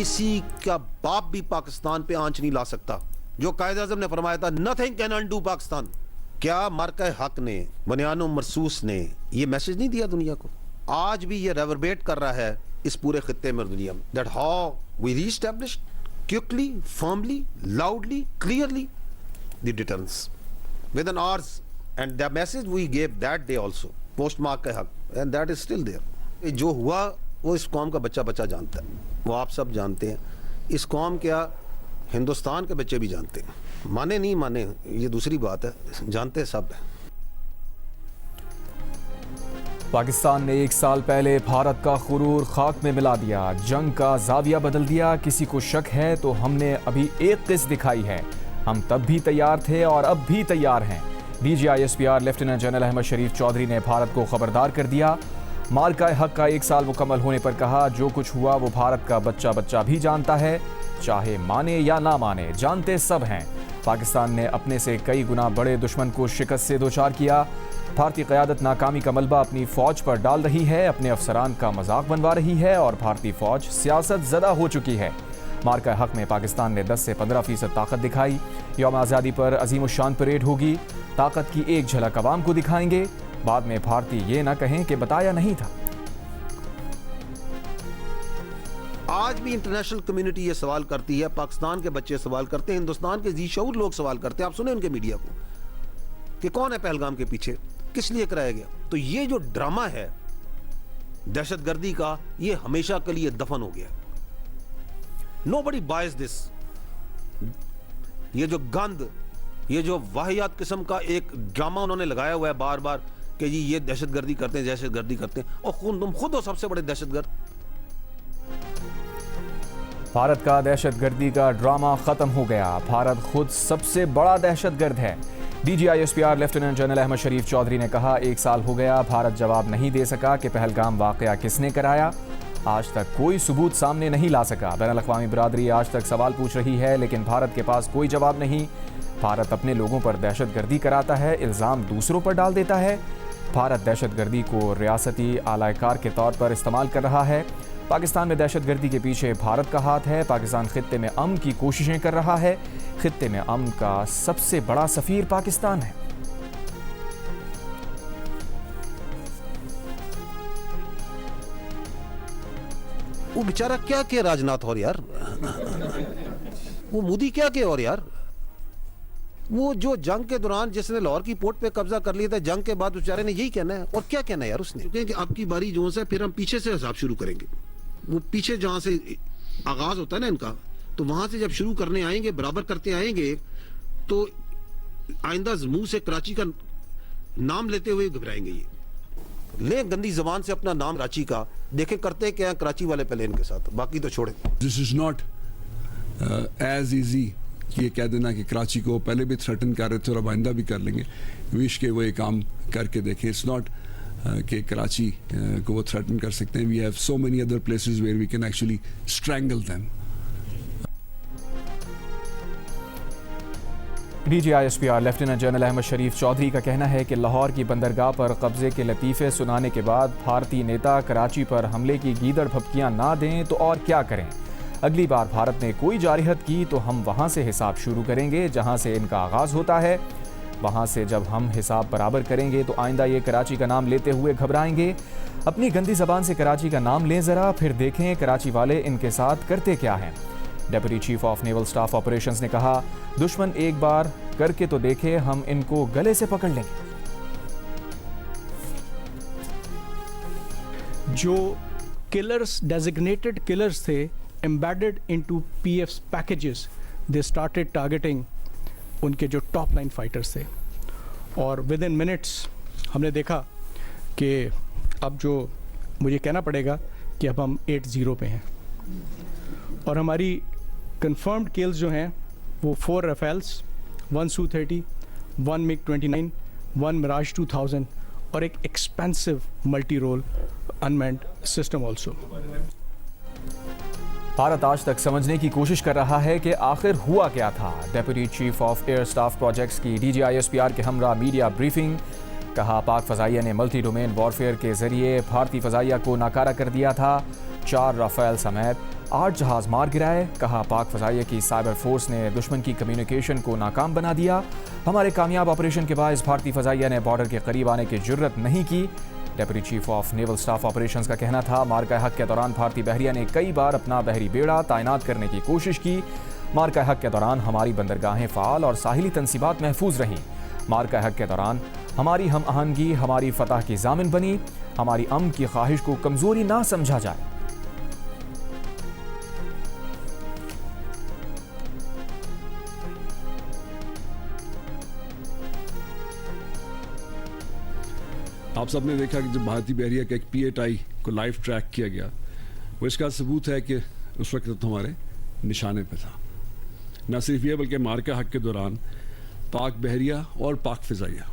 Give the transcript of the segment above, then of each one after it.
किसी का बाप भी पाकिस्तान पे आंच नहीं ला सकता। जो कायद-ए-आज़म ने फरमाया था, नथिंग कैन अनडू पाकिस्तान। क्या मार्का हक ने, बनियानो मरसूस ने ये मैसेज नहीं दिया दुनिया को? आज भी ये रेवरबेट कर रहा है इस पूरे खित्ते में, दुनिया में, that how we reestablished quickly, firmly, loudly, clearly the deterrence within hours, and the message we gave that day also post Marka Haq, and that is still there. जो हुआ वो इस कौम का बच्चा बच्चा जानता है, वो आप सब जानते हैं। इस कौम क्या हिंदुस्तान के बच्चे भी जानते हैं, माने नहीं माने ये दूसरी बात है, जानते सब है। पाकिस्तान ने 1 साल पहले भारत का गुरूर खाक में मिला दिया, जंग का जाविया बदल दिया। किसी को शक है तो हमने अभी एक किस्त दिखाई है। हम तब भी तैयार थे और अब भी तैयार हैं। DGISPR lieutenant general Ahmed Sharif Chaudhary ने भारत को खबरदार कर दिया। मार्का हक का 1 साल मुकम्मल होने पर कहा, जो कुछ हुआ वो भारत का बच्चा बच्चा भी जानता है, चाहे माने या ना माने, जानते सब हैं। पाकिस्तान ने अपने से कई गुना बड़े दुश्मन को शिकस्त से दोचार किया। भारतीय क़यादत नाकामी का मलबा अपनी फ़ौज पर डाल रही है, अपने अफसरान का मजाक बनवा रही है और भारतीय फ़ौज सियासत ज़दा हो चुकी है। मार्का हक में पाकिस्तान ने 10 से 15% ताकत दिखाई। यौम आज़ादी पर अज़ीमुश्शान परेड होगी, ताकत की एक झलक अवाम को दिखाएंगे। बाद में भारतीय ये ना कहें कि बताया नहीं था। आज भी इंटरनेशनल कम्युनिटी ये सवाल करती है, पाकिस्तान के बच्चे सवाल करते हैं, हिंदुस्तान के जी-शऊर लोग सवाल करते हैं। आप सुने उनके मीडिया को कि कौन है पहलगाम के पीछे, किस लिए कराया गया। तो ये जो ड्रामा है दहशतगर्दी का, ये हमेशा के लिए दफन हो गया। Nobody boys this. ये जो गंद, ये जो वाहियात किस्म का एक ड्रामा उन्होंने लगाया हुआ है बार बार कि जी ये दहशतगर्दी करते हैं, दहशतगर्दी करते हैं, और तुम खुद हो सबसे बड़े दहशतगर्द। भारत का दहशतगर्दी का ड्रामा खत्म हो गया। भारत खुद सबसे बड़ा दहशतगर्द है। DGISPR lieutenant general Ahmed Sharif Chaudhary ने कहा, 1 साल हो गया, भारत जवाब नहीं दे सका कि पहलगाम वाकया किसने कराया। आज तक कोई सबूत सामने नहीं ला सका। बैनुल-अक़वामी बिरादरी आज तक सवाल पूछ रही है, लेकिन भारत के पास कोई जवाब नहीं। भारत अपने लोगों पर दहशतगर्दी कराता है, इल्ज़ाम दूसरों पर डाल देता है। भारत दहशतगर्दी को रियासती आलाकार के तौर पर इस्तेमाल कर रहा है। पाकिस्तान में दहशतगर्दी के पीछे भारत का हाथ है। पाकिस्तान खित्ते में अमन की कोशिशें कर रहा है। खित्ते में अमन का सबसे बड़ा सफीर पाकिस्तान है। वो बेचारा क्या के राजनाथ और यार, वो मोदी क्या के और यार, वो जो जंग के दौरान जिसने लाहौर की पोर्ट पे कब्जा कर लिया था, जंग के बाद बेचारे ने यही कहना है। और क्या कहना है यार उसने, क्योंकि आपकी बारी जो है फिर हम पीछे से हिसाब शुरू करेंगे। वो पीछे जहां से आगाज होता है ना इनका, तो वहां से जब शुरू करने आएंगे, बराबर करते आएंगे, तो आइंदा मुंह से कराची का नाम लेते हुए घबराएंगे। ये ले गंदी जबान से अपना नाम कराची का, देखें करते क्या कराची वाले पहले इनके साथ, बाकी तो छोड़े। This is not as easy ये कह देना कि कराची को पहले भी थ्रेटन कर रहे थे और अब आइंदा भी कर लेंगे। विश के वो ये काम करके देखें। इट्स नॉट कि कराची को वो थ्रेटन कर सकते हैं। We have so many other places where we can actually strangle them. DGISPR lieutenant general Ahmed Sharif Chaudhry का कहना है कि लाहौर की बंदरगाह पर कब्जे के लतीफ़े सुनाने के बाद भारतीय नेता कराची पर हमले की गीदड़ भपकियां ना दें तो और क्या करें। अगली बार भारत ने कोई जारहत की तो हम वहां से हिसाब शुरू करेंगे जहां से इनका आगाज़ होता है। वहां से जब हम हिसाब बराबर करेंगे तो आइंदा ये कराची का नाम लेते हुए घबराएंगे। अपनी गंदी ज़बान से कराची का नाम लें ज़रा, फिर देखें कराची वाले इनके साथ करते क्या हैं। Deputy chief of naval staff operations ने कहा, दुश्मन एक बार करके तो देखे, हम इनको गले से पकड़ लेंगे। जो किलर्स, डेजिग्नेटेड किलर्स थे, embedded into PF's packages, they started targeting उनके जो टॉप लाइन फाइटर्स थे। और विद इन मिनट्स हमने देखा कि अब जो मुझे कहना पड़ेगा कि अब हम 8-0 पे हैं। और हमारी कंफर्म्ड किल्स जो हैं वो 4 राफेल्स, 1 Su-30, 1 MiG-29, 1 Mirage 2000 और एक expensive multi role unmanned system also. Bharat आज तक समझने की कोशिश कर रहा है कि आखिर हुआ क्या था। Deputy chief of air staff projects की DGISPR के हमरा मीडिया ब्रीफिंग। कहा, पाक फ़ज़ाइया ने मल्टी डोमेन वॉरफेयर के जरिए भारतीय फ़ज़ाइया को नाकारा कर दिया था। 4 राफेल समेत 8 जहाज मार गिराए। कहा पाक फजाइया की साइबर फोर्स ने दुश्मन की कम्युनिकेशन को नाकाम बना दिया। हमारे कामयाब ऑपरेशन के बायस भारतीय फजाइया ने बॉर्डर के करीब आने की जुर्रत नहीं की। Deputy chief of naval staff operations का कहना था मार्का हक के दौरान भारतीय बहरिया ने कई बार अपना बहरी बेड़ा तैनात करने की कोशिश की। मार्का हक के दौरान हमारी बंदरगाहें फ़ाल और साहिली तनसीबात महफूज रहीं। मार्का हक के दौरान हमारी हम आहंगी हमारी फतह की जामिन बनी। हमारी अमन की ख्वाहिश को कमज़ोरी ना समझा जाए। आप सबने देखा कि जब भारतीय बहरिया का एक PATI को लाइव ट्रैक किया गया, वो इसका सबूत है कि उस वक्त तो हमारे निशाने पे था। न सिर्फ ये बल्कि मार्का हक के दौरान पाक बहरिया और पाक फिजाइया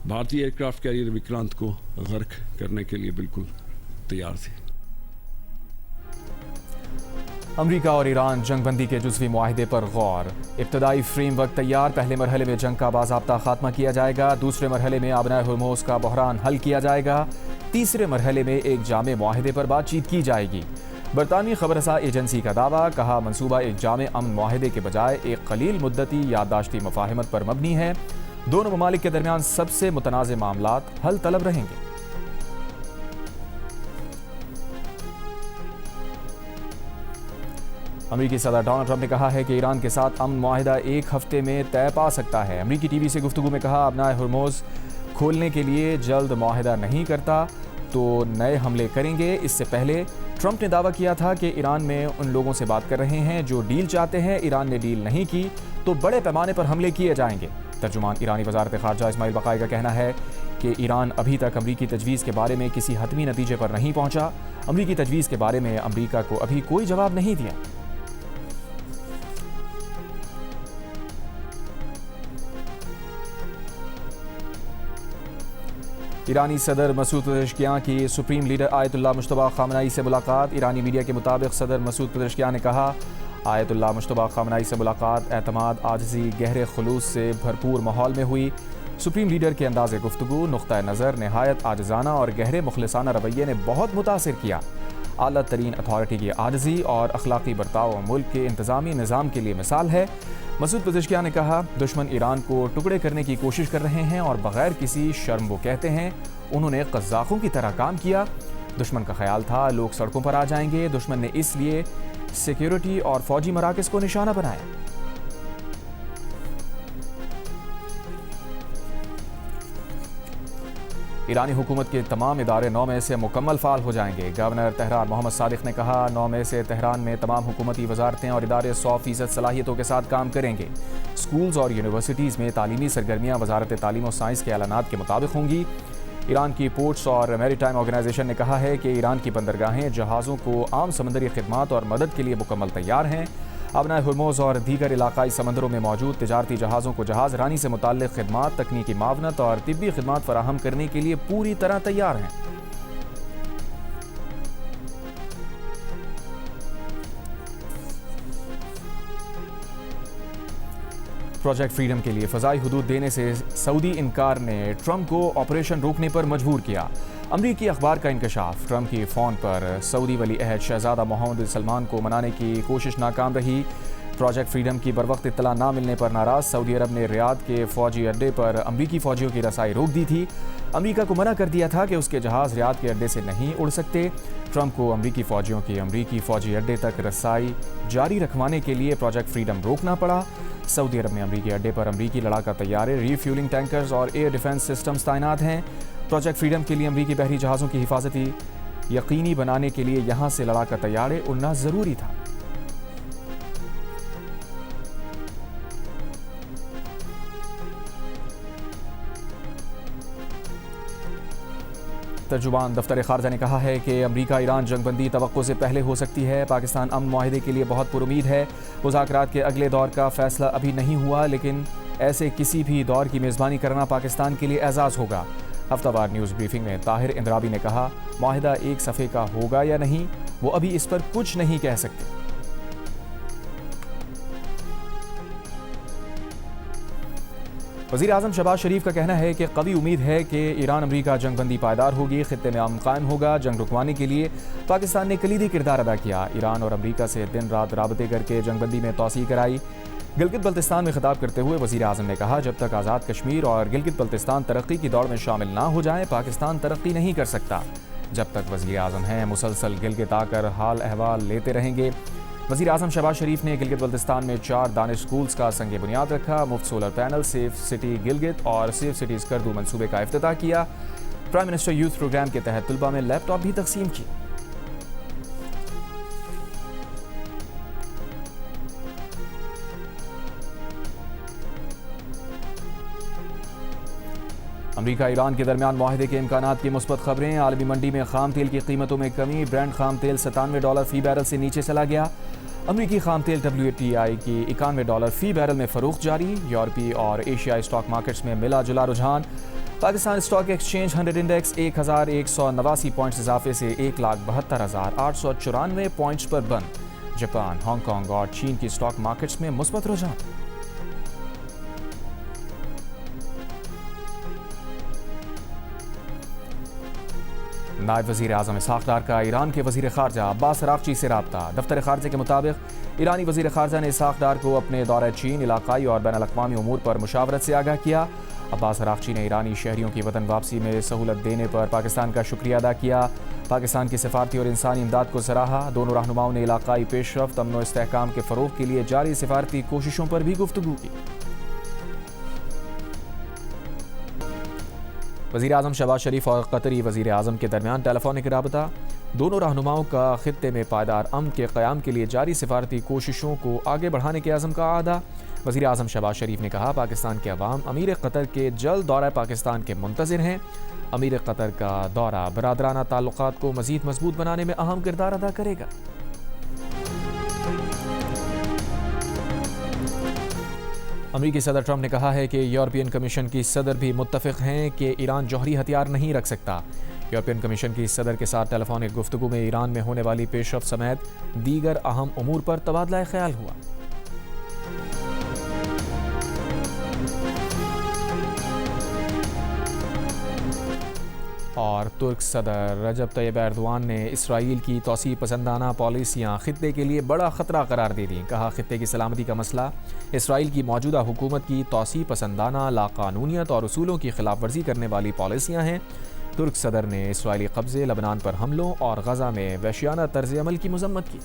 भारतीय एयरक्राफ्ट कैरियर विक्रांत को गर्क करने के लिए बिल्कुल तैयार थे। अमरीका और ईरान जंगबंदी के जुज़वी मुआहिदे पर गौर। इब्तदाई फ्रेमवर्क तैयार। पहले मरहले में जंग का बाज़ाब्ता खात्मा किया जाएगा। दूसरे मरहले में आबनाए हुर्मुज़ का बहरान हल किया जाएगा। तीसरे मरहले में एक जामे मुआहिदे पर बातचीत की जाएगी। बरतानवी खबरसा एजेंसी का दावा। कहा मंसूबा एक जामे अमन मुआहिदे के बजाय एक कलील मुद्दती याददाश्ती मुफाहमत पर मबनी है। दोनों ममालिक के दरमियान सबसे मुतनाज़ मामलात हल तलब रहेंगे। अमेरिकी सदर डोनाल्ड ट्रंप ने कहा है कि ईरान के साथ अमन मुआहिदा एक हफ्ते में तय पा सकता है। अमेरिकी टीवी से गुफ्तगू में कहा आबनाए हुर्मुज़ खोलने के लिए जल्द मुआहिदा नहीं करता तो नए हमले करेंगे। इससे पहले ट्रंप ने दावा किया था कि ईरान में उन लोगों से बात कर रहे हैं जो डील चाहते हैं। ईरान ने डील नहीं की तो बड़े पैमाने पर हमले किए जाएंगे। तर्जुमान ईरानी वज़ारत ख़ारजा इस्माइल बक़ाई का कहना है कि ईरान अभी तक अमरीकी तजवीज़ के बारे में किसी हतमी नतीजे पर नहीं पहुंचा। अमरीकी तजवीज़ के बारे में अमरीका को अभी कोई जवाब नहीं दिया। ईरानी सदर मसूद पेज़ेश्कियान की सुप्रीम लीडर आयतुल्लाह मुश्तबा ख़ामनई से मुलाकात। ईरानी मीडिया के मुताबिक सदर मसूद पेज़ेश्कियान ने कहा आयतुल्लाह मुश्तबा ख़ामनई से मुलाकात एतमाद आजिज़ी गहरे खुलूस से भरपूर माहौल में हुई। सुप्रीम लीडर के अंदाज़ गुफ्तगू नुक़्ता नज़र नहायत आजिज़ाना और गहरे मुखलिसाना रवैये ने बहुत मुतासिर किया। आला तरीन अथॉरिटी की आजिज़ी और अखलाक़ी बर्ताव मुल्क के इंतज़ामी निज़ाम के लिए मिसाल है। मसूद पेज़ेश्कियान ने कहा दुश्मन ईरान को टुकड़े करने की कोशिश कर रहे हैं और बगैर किसी शर्म वो कहते हैं उन्होंने क़ज़्ज़ाक़ों की तरह काम किया। दुश्मन का ख्याल था लोग सड़कों पर आ जाएंगे। दुश्मन ने इसलिए सिक्योरिटी और फौजी मराकज़ को निशाना बनाया। ईरानी हुकूमत के तमाम इदारे 9 मई से मुकम्मल फ़ाल हो जाएंगे। गवर्नर तेहरान मोहम्मद सादिक ने कहा 9 मई से तेहरान में तमाम हुकूमती वजारतें और इदारे 100% सलाहियतों के साथ काम करेंगे। स्कूल्स और यूनिवर्सिटीज़ में तालीमी सरगर्मियाँ वजारत तालीम और साइंस के ऐलानात के मुताबिक होंगी। ईरान की पोर्ट्स और मैरीटाइम ऑर्गेनाइजेशन ने कहा है कि ईरान की बंदरगाहें जहाज़ों को आम समंदरी खिदमात और मदद के लिए मुकम्मल तैयार हैं। आबनाए हुर्मुज़ और दीगर इलाकाई समंदरों में मौजूद तिजारती जहाज़ों को जहाज़ रानी से मुताल्लिक़ खिदमात, तकनीकी मावनत और तिब्बी खिदमात फराहम करने के लिए पूरी तरह तैयार हैं। प्रोजेक्ट फ्रीडम के लिए फ़ज़ाई हुदूद देने से सऊदी इनकार ने ट्रंप को ऑपरेशन रोकने पर मजबूर किया। अमरीकी अखबार का इंकशाफ ट्रंप की फ़ोन पर सऊदी वली अहद शहज़ादा मोहम्मद बिन सलमान को मनाने की कोशिश नाकाम रही। प्रोजेक्ट फ्रीडम की बरवक्त इत्तला ना मिलने पर नाराज़ सऊदी अरब ने रियाद के फ़ौजी अड्डे पर अमरीकी फ़ौजियों की रसाई रोक दी थी। अमरीका को मना कर दिया था कि उसके जहाज़ रियाद के अड्डे से नहीं उड़ सकते। ट्रंप को अमरीकी फ़ौजियों की अमरीकी फ़ौजी अड्डे तक रसाई जारी रखवाने के लिए प्रोजेक्ट फ्रीडम रोकना पड़ा। सऊदी अरब में अमरीकी अड्डे पर अमरीकी लड़ाका तैयारे, रीफ्यूलिंग टैंकर्स और एयर डिफेंस सिस्टम्स तैनात हैं। प्रोजेक्ट फ्रीडम के लिए अमरीकी बहरी जहाज़ों की हिफाजती यकीनी बनाने के लिए यहाँ से लड़ाका तैयारे उड़ना ज़रूरी था। तर्जुमान दफ्तर खारजा ने कहा है कि अमरीका ईरान जंगबंदी तवक्को से पहले हो सकती है। पाकिस्तान अमन मुआहिदे के लिए बहुत पुरुमीद है। मुज़ाकरात के अगले दौर का फैसला अभी नहीं हुआ, लेकिन ऐसे किसी भी दौर की मेज़बानी करना पाकिस्तान के लिए एजाज़ होगा। हफ्तावार न्यूज़ ब्रीफिंग में ताहिर इंद्राबी ने कहा मुआहिदा एक सफ़े का होगा या नहीं वो अभी इस पर कुछ नहीं कह सकते। वज़ीर आज़म शहबाज शरीफ का कहना है कि कवी उम्मीद है कि ईरान अमरीका जंगबंदी पायदार होगी, खित्ते में अमन कायम होगा। जंग रुकवाने के लिए पाकिस्तान ने कलीदी किरदार अदा किया। ईरान और अमरीका से दिन रात राबते करके जंगबंदी में तोसी कराई। गिलगित बल्तिस्तान में खिताब करते हुए वज़ीर आज़म ने कहा, जब तक आज़ाद कश्मीर और गिलगित बल्तिस्तान तरक्की की दौड़ में शामिल ना हो जाए, पाकिस्तान तरक्की नहीं कर सकता। जब तक वज़ीर आज़म हैं, मुसलसल गिलगित आकर हाल अहवाल लेते रहेंगे। वज़ीर आज़म शहबाज शरीफ ने गिलगित बल्तिस्तान में 4 दानिश स्कूल्स का संग बुनियाद रखा। मुफ्त solar panel, safe city Gilgit और सेफ सिटीज़ करदू मनसूबे का इफ्तिताह किया। प्राइम मिनिस्टर यूथ प्रोग्राम के तहत तलबा में लैपटॉप भी तकसीम किए। अमरीका ईरान के दरमियान मुआहदे के इम्कानात की मुस्बत खबरें। आलमी मंडी में खाम तेल की कीमतों में कमी। ब्रेंट खाम तेल $97 फी बैरल से नीचे चला गया। अमरीकी खाम तेल WTI की $91 फी बैरल में फरोख्त जारी। यूरोपीय और एशियाई स्टॉक मार्केट्स में मिला जुला रुझान। Pakistan stock exchange 100 index 1189 points इजाफे से 1,72,894 पॉइंट्स पर बंद। जापान, हांगकांग और चीन की स्टॉक मार्केट्स में मुस्बत रुझान। नायब वज़ीर आज़म इसहाक़ डार का ईरान के वज़ीर ख़ारजा अब्बास अराग़ची से रब्ता। दफ्तर ख़ारजा के मुताबिक ईरानी वज़ीर ख़ारजा ने इसहाक़ डार को अपने दौरे चीन, इलाक़ाई और बैन अल-अक़वामी उमूर पर मुशावरत से आगाह किया। अब्बास अराग़ची ने ईरानी शहरियों की वतन वापसी में सहूलत देने पर पाकिस्तान का शुक्रिया अदा किया। पाकिस्तान की सिफारती और इंसानी इमदाद को सराहा। दोनों रहनुमाओं ने इलाक़ाई पेशरफ्त, अमन व इस्तेहकाम के फ़रोग़ के लिए जारी सिफारती कोशिशों पर भी गुफ्तगू की। वज़ीर आज़म शहबाज शरीफ और कतरी वज़ीर आज़म के दरमियान टेलीफोनिक राबता। दोनों रहनुमाओं का खित्ते में पायदार अमन के क़याम के लिए जारी सिफारती कोशिशों को आगे बढ़ाने के अज़म का आदा। वज़ीर आज़म शहबाज शरीफ ने कहा, पाकिस्तान के अवाम अमीर कतर के जल्द दौरा पाकिस्तान के मुंतज़िर हैं। अमीर कतर का दौरा बरादराना ताल्लुक़ात को मज़ीद मजबूत बनाने में अहम किरदार अदा करेगा। अमेरिकी सदर ट्रंप ने कहा है कि यूरोपियन कमीशन की सदर भी मुत्तफ़िक़ हैं कि ईरान जौहरी हथियार नहीं रख सकता। यूरोपियन कमीशन की सदर के साथ टेलीफोनिक गुफ्तगू में ईरान में होने वाली पेशरफ्त समेत दीगर अहम उमूर पर तबादला ख्याल हुआ। और तुर्क सदर रजब तैयब एर्दोआन ने इसराइल की तौसीब पसंदाना पॉलिसियाँ खित्ते के लिए बड़ा ख़तरा करार दे दी। कहा, खित्ते की सलामती का मसला इसराइल की मौजूदा हुकूमत की तौसीब पसंदाना, लाक़ानूनियत और उसूलों की खिलाफ वर्जी करने वाली पॉलिसियाँ हैं। तुर्क सदर ने इसराइली कब्ज़े, लबनान पर हमलों और गज़ा में वहशियाना तर्ज़ अमल की मज़म्मत की।